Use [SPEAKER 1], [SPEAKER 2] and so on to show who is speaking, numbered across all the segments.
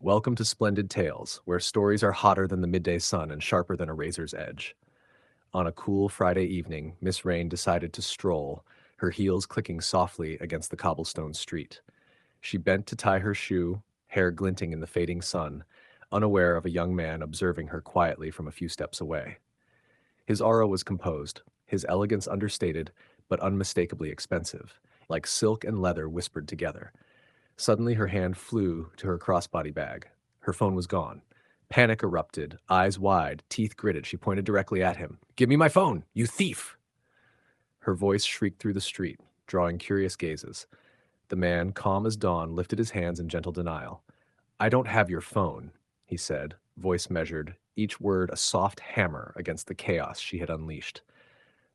[SPEAKER 1] Welcome to Splendid Tales, where stories are hotter than the midday sun and sharper than a razor's edge. On a cool Friday evening, Miss Rain decided to stroll, her heels clicking softly against the cobblestone street. She bent to tie her shoe, hair glinting in the fading sun, unaware of a young man observing her quietly from a few steps away. His aura was composed, his elegance understated, but unmistakably expensive, like silk and leather whispered together. Suddenly her hand flew to her crossbody bag. Her phone was gone. Panic erupted, eyes wide, teeth gritted. She pointed directly at him. "Give me my phone, you thief!" Her voice shrieked through the street, drawing curious gazes. The man, calm as dawn, lifted his hands in gentle denial. "I don't have your phone," he said, voice measured, each word a soft hammer against the chaos she had unleashed.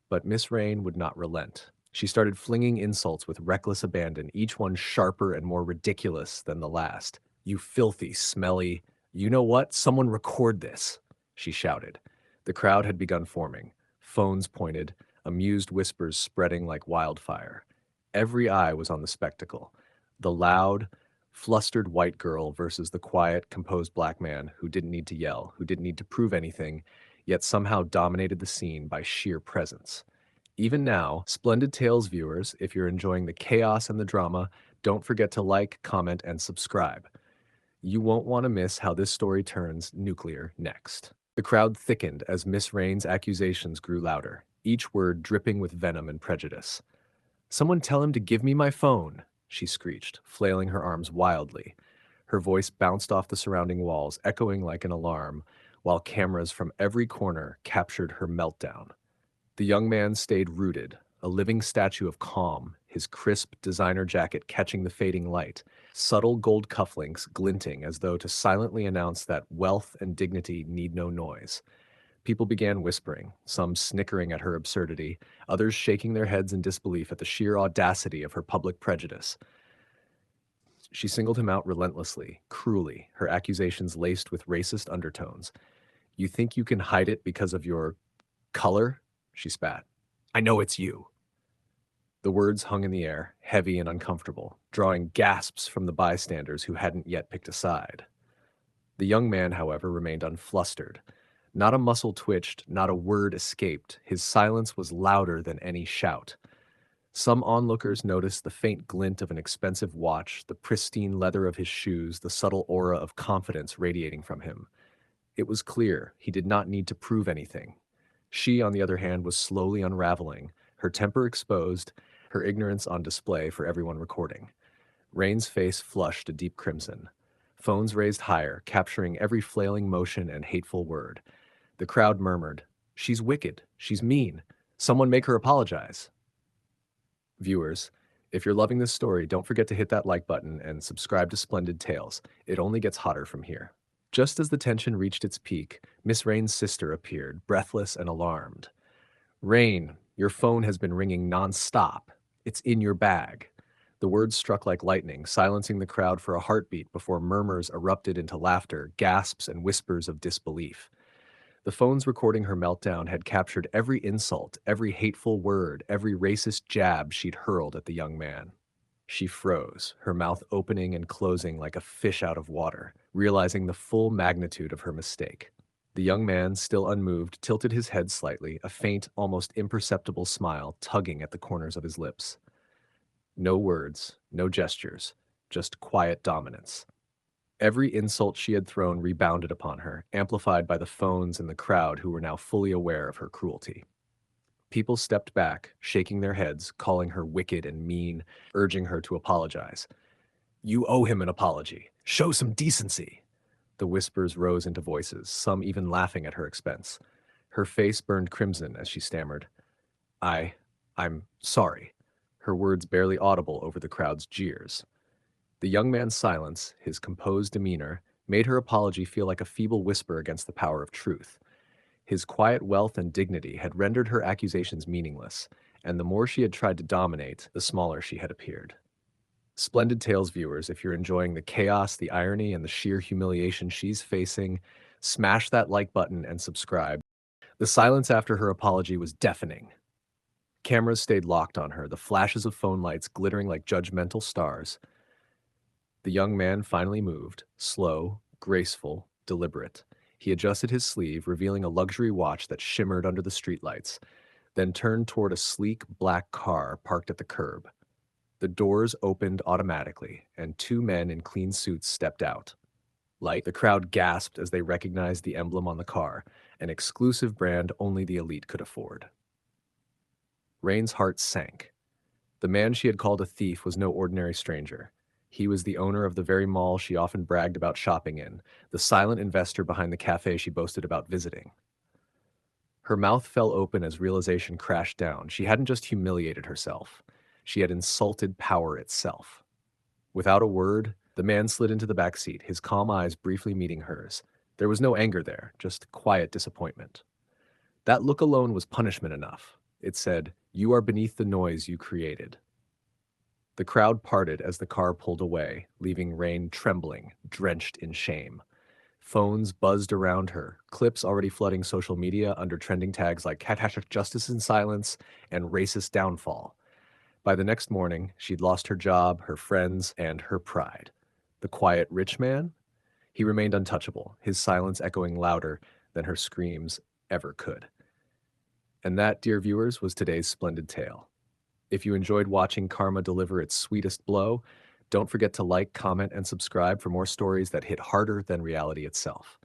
[SPEAKER 1] But Miss Rain would not relent. She started flinging insults with reckless abandon, each one sharper and more ridiculous than the last. "You filthy, smelly... You know what? Someone record this," she shouted. The crowd had begun forming. Phones pointed, amused whispers spreading like wildfire. Every eye was on the spectacle. The loud, flustered white girl versus the quiet, composed black man who didn't need to yell, who didn't need to prove anything, yet somehow dominated the scene by sheer presence. Even now, Splendid Tales viewers, if you're enjoying the chaos and the drama, don't forget to like, comment, and subscribe. You won't want to miss how this story turns nuclear next. The crowd thickened as Miss Rain's accusations grew louder, each word dripping with venom and prejudice. "Someone tell him to give me my phone," she screeched, flailing her arms wildly. Her voice bounced off the surrounding walls, echoing like an alarm, while cameras from every corner captured her meltdown. The young man stayed rooted, a living statue of calm, his crisp designer jacket catching the fading light, subtle gold cufflinks glinting as though to silently announce that wealth and dignity need no noise. People began whispering, some snickering at her absurdity, others shaking their heads in disbelief at the sheer audacity of her public prejudice. She singled him out relentlessly, cruelly, her accusations laced with racist undertones. "You think you can hide it because of your color?" she spat. "I know it's you." The words hung in the air, heavy and uncomfortable, drawing gasps from the bystanders who hadn't yet picked a side. The young man, however, remained unflustered. Not a muscle twitched, not a word escaped. His silence was louder than any shout. Some onlookers noticed the faint glint of an expensive watch, the pristine leather of his shoes, the subtle aura of confidence radiating from him. It was clear he did not need to prove anything. She, on the other hand, was slowly unraveling, her temper exposed, her ignorance on display for everyone recording. Rain's face flushed a deep crimson. Phones raised higher, capturing every flailing motion and hateful word. The crowd murmured, "She's wicked. She's mean. Someone make her apologize." Viewers, if you're loving this story, don't forget to hit that like button and subscribe to Splendid Tales. It only gets hotter from here. Just as the tension reached its peak, Miss Rain's sister appeared, breathless and alarmed. "Rain, your phone has been ringing non-stop. It's in your bag." The words struck like lightning, silencing the crowd for a heartbeat before murmurs erupted into laughter, gasps, and whispers of disbelief. The phones recording her meltdown had captured every insult, every hateful word, every racist jab she'd hurled at the young man. She froze, her mouth opening and closing like a fish out of water, realizing the full magnitude of her mistake. The young man, still unmoved, tilted his head slightly, a faint, almost imperceptible smile tugging at the corners of his lips. No words, no gestures, just quiet dominance. Every insult she had thrown rebounded upon her, amplified by the phones and the crowd who were now fully aware of her cruelty. People stepped back, shaking their heads, calling her wicked and mean, urging her to apologize. "You owe him an apology. Show some decency." The whispers rose into voices, some even laughing at her expense. Her face burned crimson as she stammered, I, I'm sorry," her words barely audible over the crowd's jeers. The young man's silence, his composed demeanor, made her apology feel like a feeble whisper against the power of truth. His quiet wealth and dignity had rendered her accusations meaningless, and the more she had tried to dominate, the smaller she had appeared. Splendid Tales viewers, if you're enjoying the chaos, the irony, and the sheer humiliation she's facing, smash that like button and subscribe. The silence after her apology was deafening. Cameras stayed locked on her, the flashes of phone lights glittering like judgmental stars. The young man finally moved, slow, graceful, deliberate. He adjusted his sleeve, revealing a luxury watch that shimmered under the streetlights, then turned toward a sleek black car parked at the curb. The doors opened automatically, and two men in clean suits stepped out. The crowd gasped as they recognized the emblem on the car, an exclusive brand only the elite could afford. Rain's heart sank. The man she had called a thief was no ordinary stranger. He was the owner of the very mall she often bragged about shopping in, the silent investor behind the cafe she boasted about visiting. Her mouth fell open as realization crashed down. She hadn't just humiliated herself. She had insulted power itself. Without a word, the man slid into the back seat, his calm eyes briefly meeting hers. There was no anger there, just quiet disappointment. That look alone was punishment enough. It said, "You are beneath the noise you created." The crowd parted as the car pulled away, leaving Rain trembling, drenched in shame. Phones buzzed around her, clips already flooding social media under trending tags like #justice in silence and racist downfall. By the next morning, she'd lost her job, her friends, and her pride. The quiet rich man? He remained untouchable, his silence echoing louder than her screams ever could. And that, dear viewers, was today's splendid tale. If you enjoyed watching karma deliver its sweetest blow, don't forget to like, comment, and subscribe for more stories that hit harder than reality itself.